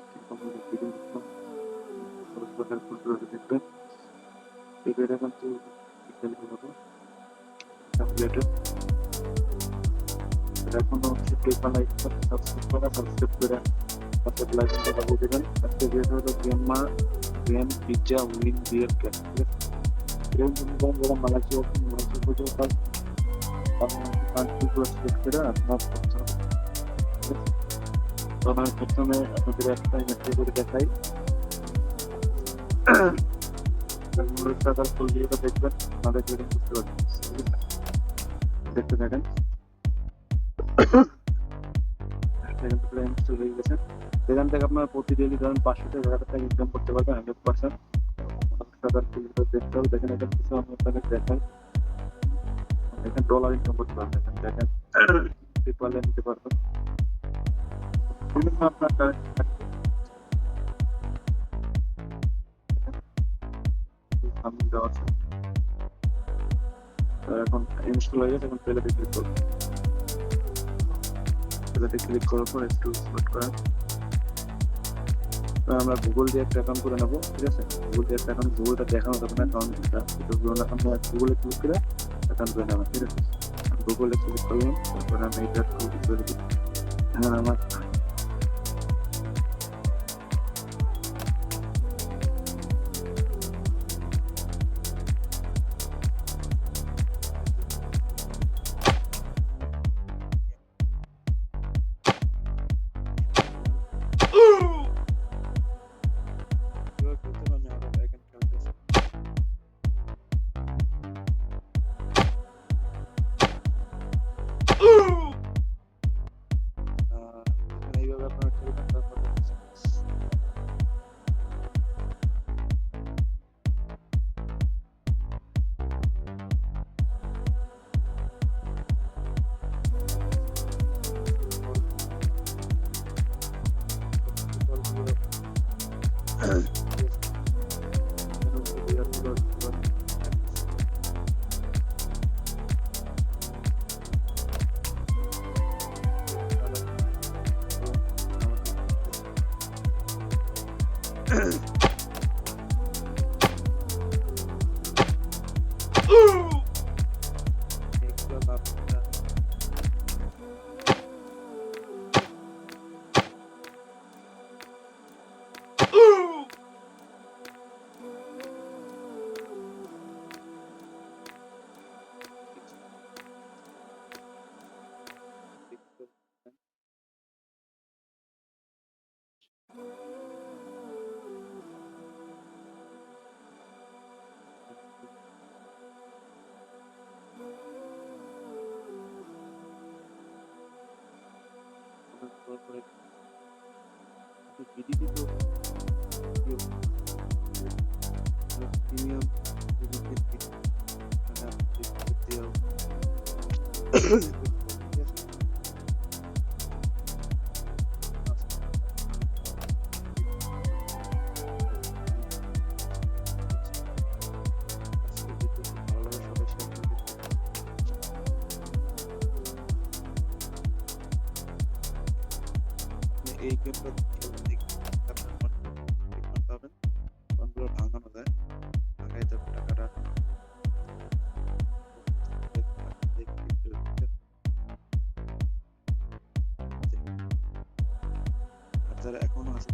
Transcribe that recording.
কিরকম video helpful করে দেখবেন। এই ভিডিও কিন্তু রিলেটেড এখনো হচ্ছে সাবস্ক্রাইব করে পাশে লাইকটা বাজিয়ে দেবেন। আজকে ভিডিও হলো গেম পিজ্জা উইন বিয়ার ক্যাপ। ঠিক আছে, এরকম যারা মালয়েশিয়া ভিডিও কাজ কান্ট্রি করে সিলেক্ট করে আপনার করতে হবে। তো আমি প্রথমে আপনাদের একটা ইমেজ করে দেখাই। ফুল ভিডিওটা দেখবেন, আমাদের যেরকম বুঝতে পারবেন। দেখতে থাকেন। এখান থেকে আপনার প্রতি ডেলি ধরেন 500 থেকে 1000 টাকা ইনকাম করতে পারবেন 100%। দেখতে হবে, দেখেন এটা কিছু আমি আপনাকে দেখাই। এখানে ডলার ইনকাম করতে পারবেন, দেখেন পেপালে নিতে পারবেন। বিভিন্ন আপনার দেওয়া আছে। এখন ইনস্টল হয়ে গেছে, এখন প্লেতে ক্লিক করবো। প্লেতে ক্লিক করার পর একটু ওয়েট করেন। আমরা গুগল দিয়ে একটা অ্যাকাউন্ট করে নেবো। ঠিক আছে, গুগল দিয়ে একটা অ্যাকাউন্ট, গুগলটা দেখানো যাবে না কারণ আমরা গুগলে ক্লিক করে অ্যাকাউন্ট করে নেবো। ঠিক আছে, গুগলে ক্লিক করলাম, তারপরে আমি এটা করে দিই। হ্যাঁ, আমার এইভাবে আপনারা খেলবেন। তারপরে এই গেমটা আপনার পাবেন, ফোনগুলো ভাঙানো যায়, ভাঙাই দেবেন টাকাটা। আর যারা এখনো আছে